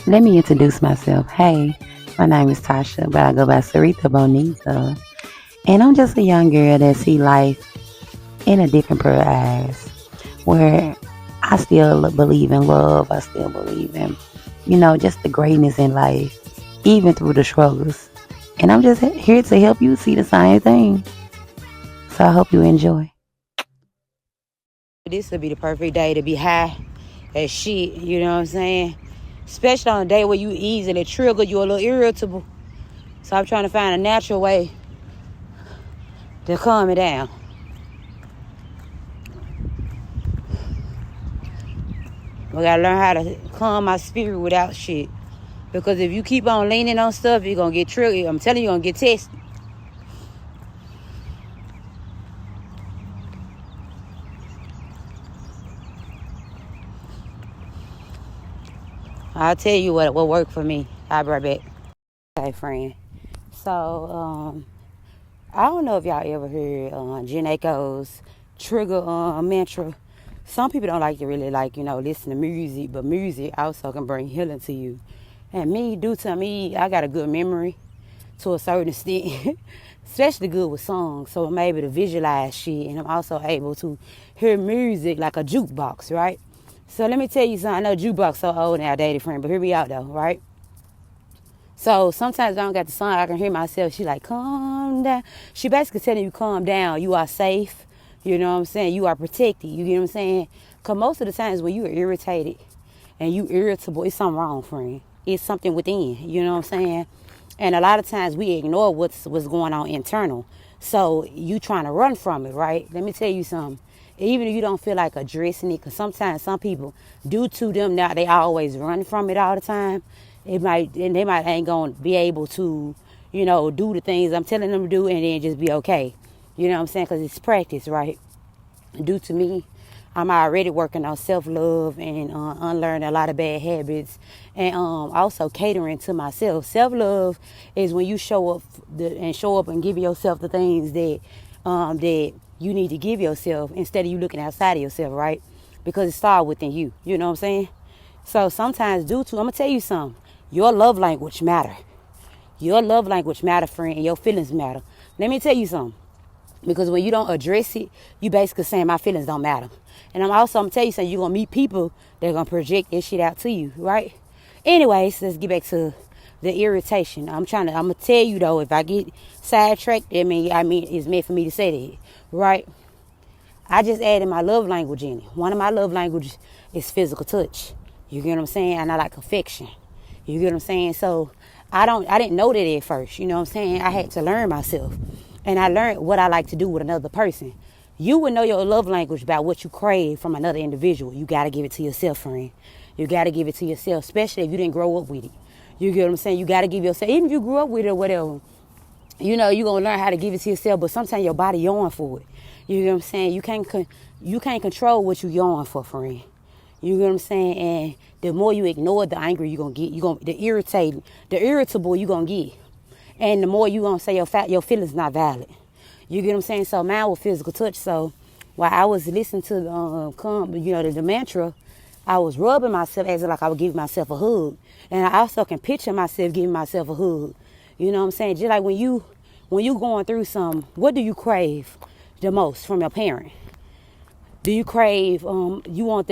Let me introduce myself. Hey, my name is Tasha, but I go by Sarita Bonita. And I'm just a young girl that see life in a different pair of eyes. Where I still believe in love. I still believe in, just the greatness in life, even through the struggles. And I'm just here to help you see the same thing. So I hope you enjoy. This would be the perfect day to be high as shit, you know what I'm saying? Especially on a day where you easily trigger, you're a little irritable. So I'm trying to find a natural way to calm it down. We gotta learn how to calm my spirit without shit. Because if you keep on leaning on stuff, you're gonna get triggered. I'm telling you, you're gonna get tested. I'll tell you what worked for me. I'll be right back. Okay, friend. So, I don't know if y'all ever heard Jen Aiko's trigger mantra. Some people don't like to really listen to music, but music also can bring healing to you. And due to me, I got a good memory to a certain extent, especially good with songs. So I'm able to visualize shit, and I'm also able to hear music like a jukebox, right? So let me tell you something. I know jukebox so old now, dated friend, but hear me out though, right? So sometimes I don't got the song, I can hear myself. She like, calm down. She basically telling you, calm down. You are safe. You know what I'm saying? You are protected. You get what I'm saying? Because most of the times when you are irritated and you irritable, it's something wrong, friend. It's something within. You know what I'm saying? And a lot of times we ignore what's going on internal. So you trying to run from it, right? Let me tell you something. Even if you don't feel like addressing it, because sometimes some people, due to them now, they always run from it all the time. They might ain't gonna be able to, do the things I'm telling them to do and then just be okay. You know what I'm saying? Because it's practice, right? Due to me, I'm already working on self-love and unlearning a lot of bad habits, and also catering to myself. Self-love is when you show up and give yourself the things that you need to give yourself instead of you looking outside of yourself, right? Because it starts within you. You know what I'm saying? So sometimes I'm gonna tell you something. Your love language matter. Your love language matter, friend, and your feelings matter. Let me tell you something. Because when you don't address it, you basically saying my feelings don't matter. And I'm gonna tell you something, you're gonna meet people that are gonna project this shit out to you, right? Anyways, let's get back to the irritation. I'm gonna tell you though, if I get sidetracked, I mean it's meant for me to say that, right? I just added my love language in it. One of my love languages is physical touch. You get what I'm saying? And I like affection. You get what I'm saying? So I didn't know that at first. You know what I'm saying? I had to learn myself. And I learned what I like to do with another person. You would know your love language about what you crave from another individual. You got to give it to yourself, friend. You got to give it to yourself, especially if you didn't grow up with it. You get what I'm saying? You got to give yourself, even if you grew up with it or whatever, you're going to learn how to give it to yourself, but sometimes your body yawn for it. You get what I'm saying? You can't control what you yawn for, friend. You get what I'm saying? And the more you ignore it, the angry you're going to get. The irritable you're going to get. And the more you going to say your feelings not valid. You get what I'm saying? So mine was physical touch. So while I was listening to the mantra, I was rubbing myself as like I would give myself a hug. And I also can picture myself giving myself a hug. You know what I'm saying? Just like when you going through something, what do you crave the most from your parent? Do you crave, do you want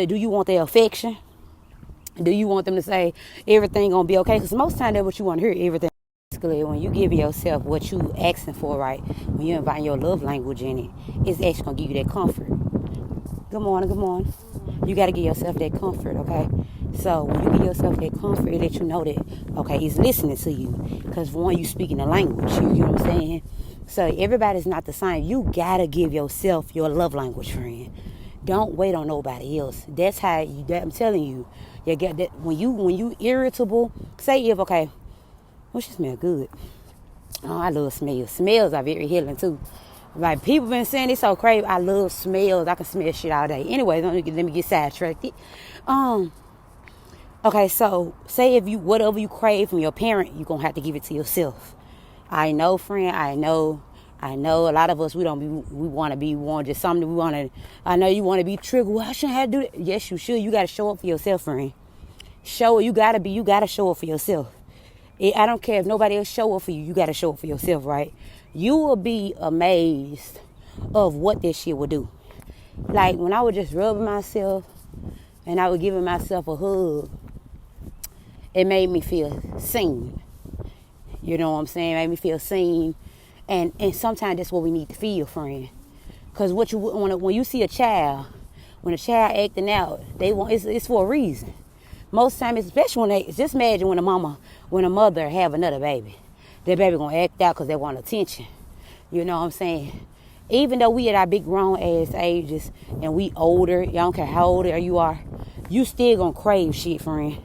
their affection? Do you want them to say everything gonna be okay? Because most time that's what you want to hear, everything. Basically, when you give yourself what you asking for, right? When you invite your love language in it, it's actually gonna give you that comfort. Good morning, good morning. You gotta give yourself that comfort, okay? So when you give yourself that comfort, it let you know that, okay, it's listening to you. Because for one, you speaking the language, you know what I'm saying? So everybody's not the same. You gotta give yourself your love language, friend. Don't wait on nobody else. That's how I'm telling you. You get that when you irritable. Say if okay, well she smell good. Oh, I love smells. Smells are very healing too. Like people been saying it's so crazy. I love smells. I can smell shit all day. Anyway, let me get sidetracked. Okay, so say if whatever you crave from your parent, you're gonna have to give it to yourself. I know, friend. I know a lot of us, we want to be one, just something I know you want to be triggered. Well, I shouldn't have to do that. Yes, you should. You got to show up for yourself, friend. You gotta show up for yourself. I don't care if nobody else show up for you. You gotta show up for yourself, right? You will be amazed of what this shit will do. Like when I was just rubbing myself and I was giving myself a hug, it made me feel seen. You know what I'm saying? It made me feel seen. And sometimes that's what we need to feel, friend. Because when you see a child, when a child acting out, it's for a reason. Most times, especially just imagine when a mother have another baby. That baby gonna act out because they want attention. You know what I'm saying? Even though we at our big grown ass ages and we older, you don't care how old you are, you still gonna crave shit, friend.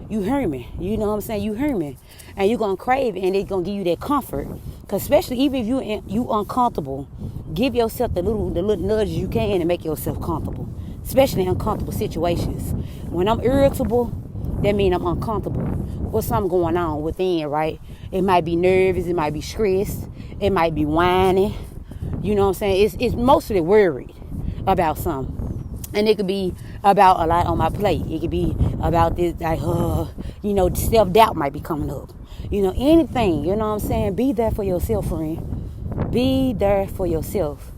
You hear me? You know what I'm saying? You hear me? And you gonna crave it, and it's gonna give you that comfort. Cause especially even if you uncomfortable, give yourself the little nudges you can to make yourself comfortable. Especially in uncomfortable situations. When I'm irritable, that means I'm uncomfortable. What's something going on within, right? It might be nervous, it might be stressed, it might be whining. You know what I'm saying? It's mostly worried about something. And it could be about a lot on my plate. It could be about this, like, self-doubt might be coming up. Anything, you know what I'm saying? Be there for yourself, friend. Be there for yourself.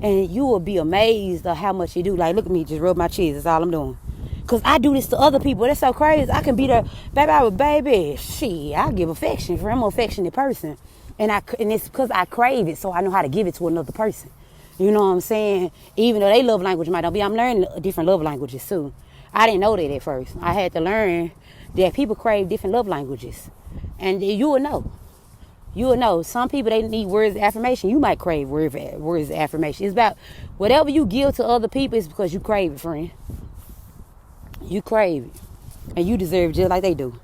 And you will be amazed at how much you do. Like, look at me, just rub my cheeks. That's all I'm doing. Because I do this to other people. That's so crazy. I can be there. Baby, shit, I give affection. I'm an affectionate person. And it's because I crave it, so I know how to give it to another person. You know what I'm saying? Even though they love language might not be, I'm learning different love languages too. I didn't know that at first. I had to learn that people crave different love languages. And you will know. You will know. Some people, they need words of affirmation. You might crave words of affirmation. It's about whatever you give to other people is because you crave it, friend. You crave it. And you deserve it just like they do.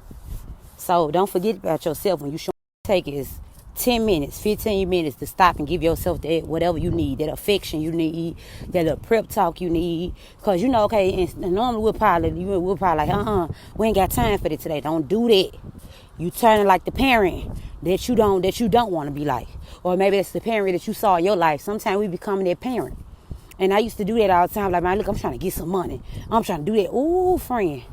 So don't forget about yourself when you take it. 10 minutes, 15 minutes to stop and give yourself that whatever you need, that affection you need, that little prep talk you need. Because, and normally we'll probably like, we ain't got time for it today. Don't do that. You turning like the parent that you don't want to be like. Or maybe it's the parent that you saw in your life. Sometimes we becoming that parent. And I used to do that all the time. Like, man, look, I'm trying to get some money. I'm trying to do that. Ooh, friend.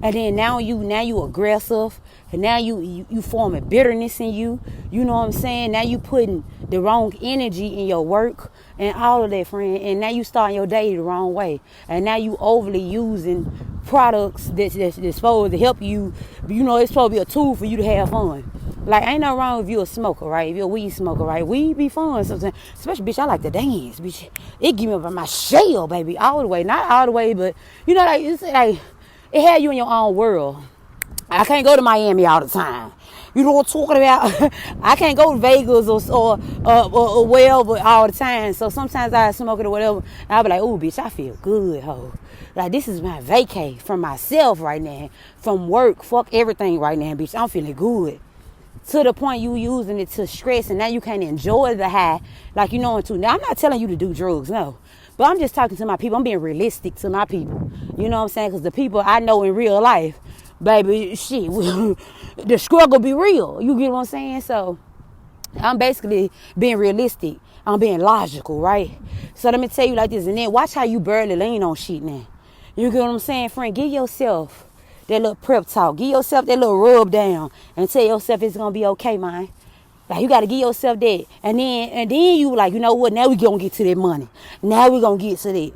And then now you aggressive, and now you forming bitterness in you. You know what I'm saying? Now you putting the wrong energy in your work and all of that, friend. And now you starting your day the wrong way. And now you overly using products that's supposed to help you. It's supposed to be a tool for you to have fun. Like, ain't no wrong if you're a smoker, right? If you're a weed smoker, right? Weed be fun sometimes. Especially, bitch, I like to dance, bitch. It give me up my shell, baby, all the way. Not all the way, but it's like. It had you in your own world. I can't go to Miami all the time. You know what I'm talking about? I can't go to Vegas or wherever all the time. So sometimes I smoke it or whatever. And I'll be like, oh, bitch, I feel good, ho. Like, this is my vacay from myself right now. From work. Fuck everything right now, bitch. I'm feeling good. To the point you using it to stress, and now you can't enjoy the high like you know it to. Now, I'm not telling you to do drugs, no. But I'm just talking to my people. I'm being realistic to my people. You know what I'm saying? Because the people I know in real life, baby, shit, the struggle be real. You get what I'm saying? So I'm basically being realistic. I'm being logical, right? So let me tell you like this. And then watch how you barely lean on shit now. You get what I'm saying, friend? Give yourself that little prep talk. Give yourself that little rub down and tell yourself it's going to be okay, man. Like, you got to give yourself that. And then you like, you know what? Now we going to get to that money. Now we going to get to that.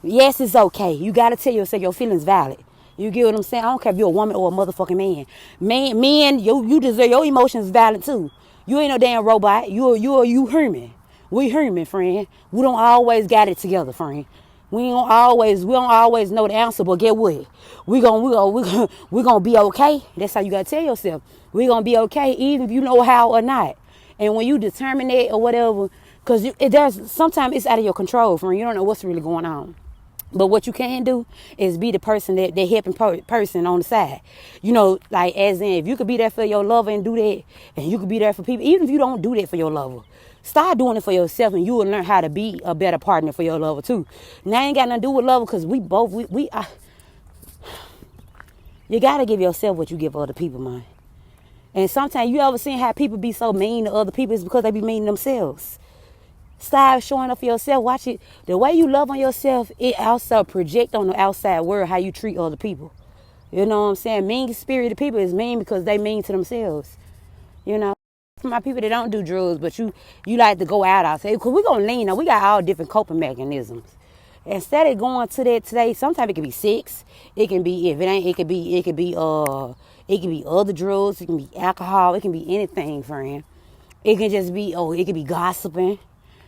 Yes, it's okay. You got to tell yourself your feelings valid. You get what I'm saying? I don't care if you're a woman or a motherfucking man. Men, you deserve your emotions valid too. You ain't no damn robot. You human. We human, friend. We don't always got it together, friend. We don't always know the answer, but get what? We gonna be okay. That's how you gotta tell yourself. We gonna be okay, even if you know how or not. And when you determine it or whatever, because sometimes it's out of your control, friend. You don't know what's really going on. But what you can do is be the person that helping person on the side. Like as in, if you could be there for your lover and do that, and you could be there for people, even if you don't do that for your lover, start doing it for yourself, and you will learn how to be a better partner for your lover too. Now, ain't got nothing to do with lover, because we both, you got to give yourself what you give other people, man. And sometimes you ever seen how people be so mean to other people is because they be mean to themselves. Start showing up for yourself. Watch it. The way you love on yourself, it also project on the outside world how you treat other people. You know what I'm saying? Mean-spirited people is mean because they mean to themselves. You know? For my people that don't do drugs, but you like to go out outside. Because we're going to lean on. We got all different coping mechanisms. Instead of going to that today, sometimes it can be sex. It can be, if it ain't, it could be other drugs. It can be alcohol. It can be anything, friend. It can just be, it can be gossiping.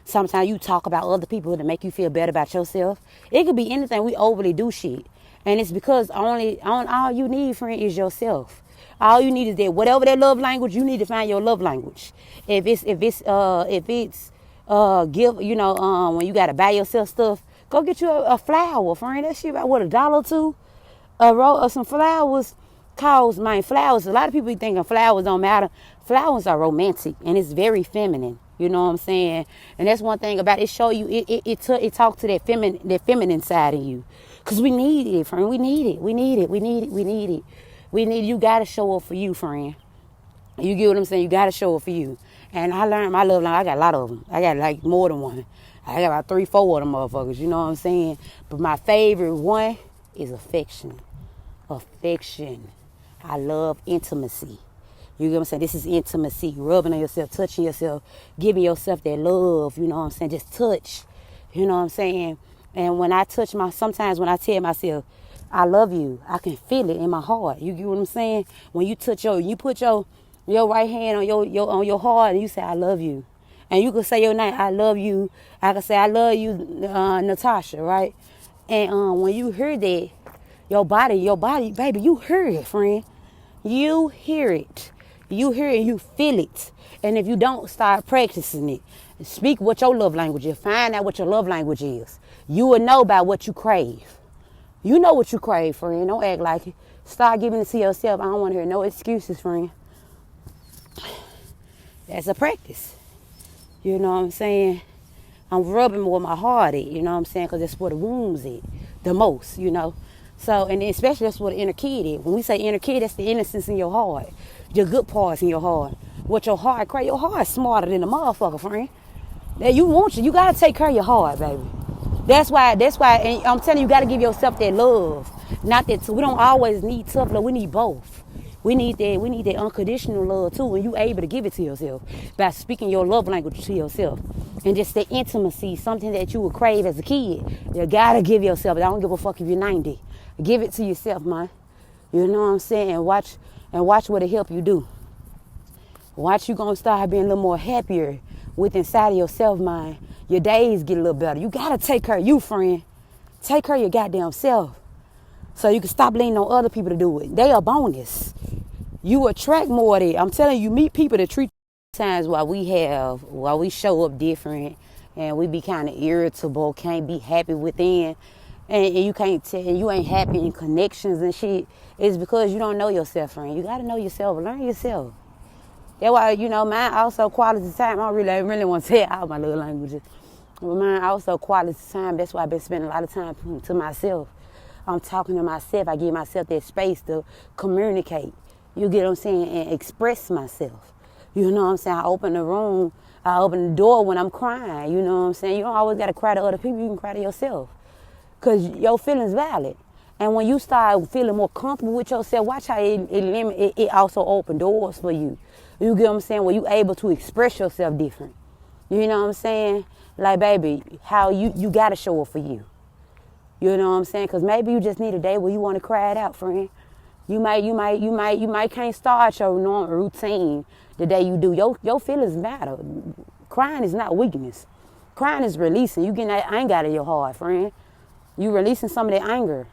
Sometimes you talk about other people to make you feel better about yourself. It could be anything. We overly do shit. And it's because all you need, friend, is yourself. All you need is that whatever that love language, you need to find your love language. If it's give, when you gotta buy yourself stuff, go get you a flower, friend. That shit about what, $1 or $2? A roll of some flowers cost, man, flowers. A lot of people be thinking flowers don't matter. Flowers are romantic and it's very feminine. You know what I'm saying? And that's one thing about it. Show you it talk to that feminine side in you. Cause we need it, friend. We need it. You gotta show up for you, friend. You get what I'm saying? You gotta show up for you. And I learned my love language. I got a lot of them. I got like more than one. I got about 3, 4 of them motherfuckers. You know what I'm saying? But my favorite one is affection. Affection. I love intimacy. You get what I'm saying? This is intimacy. Rubbing on yourself, touching yourself, giving yourself that love. You know what I'm saying? Just touch. You know what I'm saying? And when I touch sometimes when I tell myself, I love you, I can feel it in my heart. You get what I'm saying? When you touch you put your right hand on your heart and you say, I love you. And you can say your name, I love you. I can say, I love you, Natasha, right? And when you hear that, your body, baby, you hear it, friend. You hear it. You hear it and you feel it. And if you don't, start practicing it. Speak what your love language is. Find out what your love language is. You will know about what you crave. You know what you crave, friend. Don't act like it. Start giving it to yourself. I don't want to hear no excuses, friend. That's a practice. You know what I'm saying? I'm rubbing where my heart is, you know what I'm saying? Because that's where the wounds is the most, you know. So, and especially that's where the inner kid is. When we say inner kid, that's the innocence in your heart. Your good parts in your heart. What your heart craves. Your heart's smarter than a motherfucker, friend. That you got to take care of your heart, baby. That's why, and I'm telling you, you got to give yourself that love. Not that, we don't always need tough love. We need both. We need that unconditional love too, when you able to give it to yourself by speaking your love language to yourself. And just the intimacy, something that you would crave as a kid. You gotta give yourself. I don't give a fuck if you're 90. Give it to yourself, man. You know what I'm saying? And watch what it help you do. Watch you gonna start being a little more happier with inside of yourself, man. Your days get a little better. You gotta take care of you, friend. Take care of your goddamn self. So you can stop leaning on other people to do it. They a bonus. You attract more of it. I'm telling you, meet people that treat times while we show up different and we be kind of irritable, can't be happy within, and you can't tell, and you ain't happy in connections and shit. It's because you don't know yourself, friend. You gotta know yourself. Learn yourself. That's why, mine also quality time. I really want to say all my little languages. But mine also quality time. That's why I've been spending a lot of time to myself. I'm talking to myself. I give myself that space to communicate. You get what I'm saying? And express myself. You know what I'm saying? I open the room. I open the door when I'm crying. You know what I'm saying? You don't always got to cry to other people. You can cry to yourself. Because your feelings valid. And when you start feeling more comfortable with yourself, watch how it also open doors for you. You get what I'm saying? Where you able to express yourself different. You know what I'm saying? Like, baby, how you got to show up for you. You know what I'm saying? Because maybe you just need a day where you want to cry it out, friend. You might can't start your normal routine the day you do. Your feelings matter. Crying is not weakness. Crying is releasing. You getting that anger out of your heart, friend. You releasing some of that anger.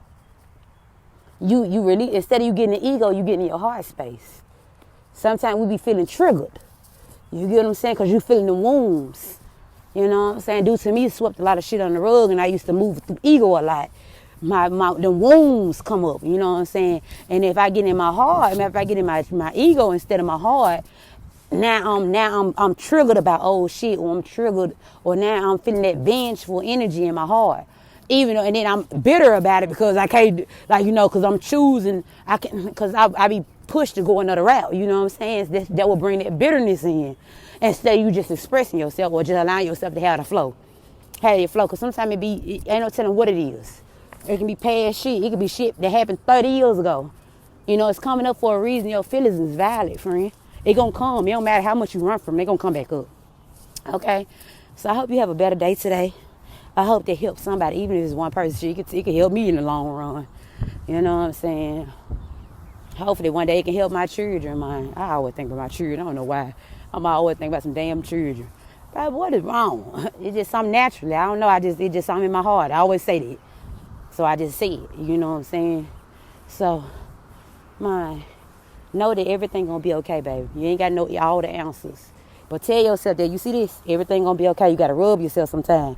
You release, instead of you getting the ego, you getting your heart space. Sometimes we be feeling triggered. You get what I'm saying? Because you feeling the wounds. You know what I'm saying? Due to me, swept a lot of shit on the rug, and I used to move through ego a lot. The wounds come up, you know what I'm saying? And if I get in my heart, if I get in my ego instead of my heart, now I'm triggered about old shit, or I'm triggered, or now I'm feeling that vengeful energy in my heart. Even though, and then I'm bitter about it because I can't, because I'm choosing, because I be pushed to go another route, you know what I'm saying? That will bring that bitterness in. Instead of you just expressing yourself or just allowing yourself to have the flow. Have your flow, because sometimes it ain't no telling what it is. It can be past shit. It can be shit that happened 30 years ago. You know, it's coming up for a reason. Your feelings is valid, friend. It gonna come. It don't matter how much you run from, they gonna come back up. Okay? So I hope you have a better day today. I hope that helps somebody, even if it's one person. It could help me in the long run. You know what I'm saying? Hopefully one day it can help my children, man. I always think about my children. I don't know why. I'm always thinking about some damn children. But what is wrong? It's just something naturally. I don't know. It's just something in my heart. I always say that. So I just say it. You know what I'm saying? So, man, know that everything gonna be okay, baby. You ain't got to know all the answers. But tell yourself that you see this, everything gonna be okay. You gotta rub yourself sometime.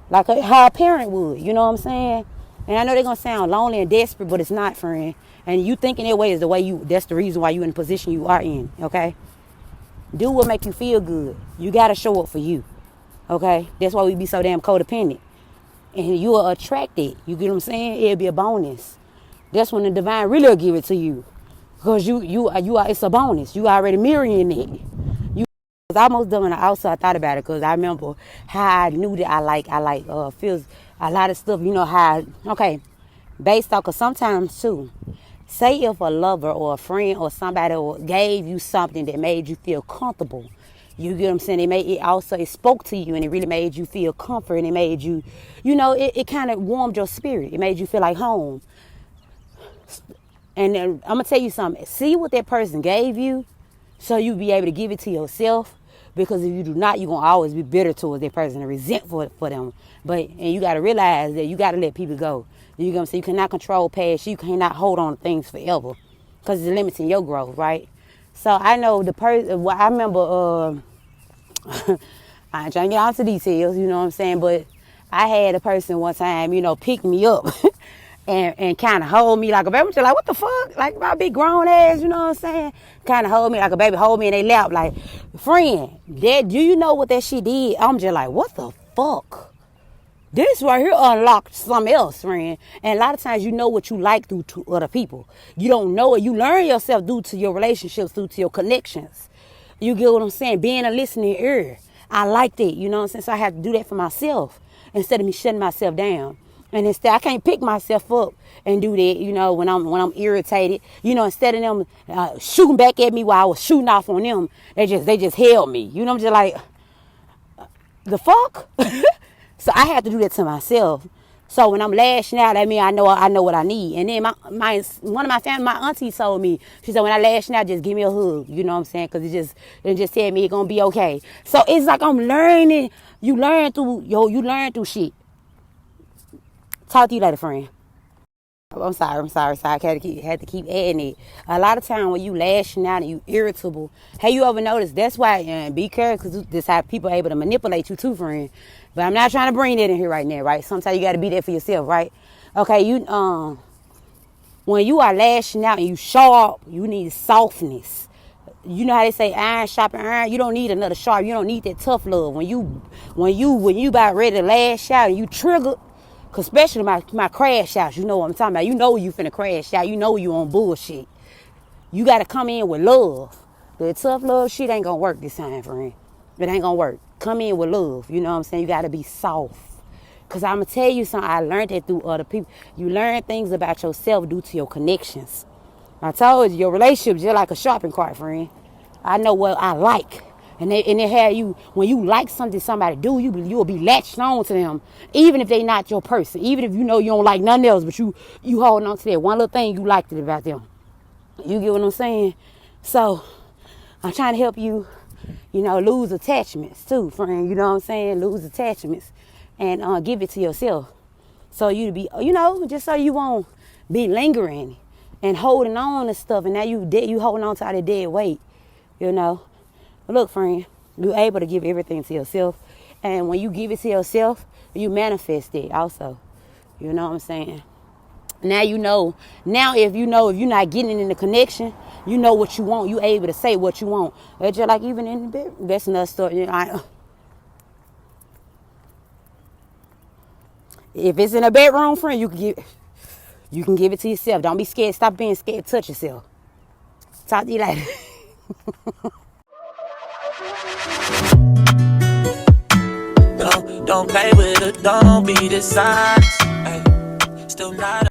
Like how a parent would, you know what I'm saying? And I know they're gonna sound lonely and desperate, but it's not, friend. And you thinking that way is that's the reason why you in the position you are in, okay? Do what make you feel good. You gotta show up for you, okay? That's why we be so damn codependent. And you will attract it. You get what I'm saying? It'll be a bonus. That's when the divine really will give it to you. Because you are, it's a bonus. You already mirroring it. I was almost done when I also thought about it, because I remember how I knew that I feels a lot of stuff, you know, based off, because sometimes too, say if a lover or a friend or somebody gave you something that made you feel comfortable, you get what I'm saying, it spoke to you and it really made you feel comfort, and it made you, you know, it kind of warmed your spirit. It made you feel like home. And then I'm going to tell you something. See what that person gave you so you be able to give it to yourself. Because if you do not, you're going to always be bitter towards that person and resentful for them. And you got to realize that you got to let people go. You know what I'm saying? You cannot control past. You cannot hold on to things forever. Because it's limiting your growth, right? So I know the person, I remember, I ain't trying to get into details, you know what I'm saying? But I had a person one time, you know, pick me up. And kind of hold me like a baby. I'm just like, what the fuck? Like my big grown ass, you know what I'm saying? Kind of hold me like a baby, hold me in their lap. Like, friend, do you know what that shit did? I'm just like, what the fuck? This right here unlocked something else, friend. And a lot of times you know what you like through to other people. You don't know it. You learn yourself due to your relationships, due to your connections. You get what I'm saying? Being a listening ear. I liked it, you know what I'm saying? So I have to do that for myself instead of me shutting myself down. And instead, I can't pick myself up and do that, you know, when I'm irritated. You know, instead of them shooting back at me while I was shooting off on them, they just held me. You know, I'm just like, the fuck? So I have to do that to myself. So when I'm lashing out, I mean, I know what I need. And then one of my family, my auntie told me, she said, when I lashing out, just give me a hug. You know what I'm saying? Because it just said me it's gonna be okay. So it's like I'm learning. You learn through shit. Talk to you later, friend. I'm sorry. I had to keep adding it. A lot of time when you lashing out and you irritable, hey, you ever notice? That's why, be careful, because this how people are able to manipulate you too, friend. But I'm not trying to bring that in here right now, right? Sometimes you got to be there for yourself, right? Okay, when you are lashing out and you sharp, you need softness. You know how they say iron sharpen iron? You don't need another sharp. You don't need that tough love. When you about ready to lash out and you trigger. Cause especially my crash outs, you know what I'm talking about. You know you finna crash out. You know you on bullshit. You gotta come in with love. The tough love shit ain't gonna work this time, friend. It ain't gonna work. Come in with love. You know what I'm saying? You gotta be soft. Cause I'm gonna tell you something. I learned that through other people. You learn things about yourself due to your connections. I told you, your relationship is just like a shopping cart, friend. I know what I like. And they have you, when you like something somebody do, you'll be latched on to them, even if they not your person. Even if you know you don't like nothing else, but you holding on to that one little thing you liked it about them. You get what I'm saying? So I'm trying to help you, you know, lose attachments too, friend. You know what I'm saying? Lose attachments and give it to yourself. So you be, you know, just so you won't be lingering and holding on to stuff, and now you holding on to all that dead weight, you know. Look, friend, you're able to give everything to yourself. And when you give it to yourself, you manifest it also. You know what I'm saying? Now you know. Now if you're not getting in the connection, you know what you want. You're able to say what you want. It's just like even in the bed. That's another story. You know, if it's in a bedroom, friend, you can give it to yourself. Don't be scared. Stop being scared. Touch yourself. Talk to you later. Don't play with it, don't be dishonest. Ay, still not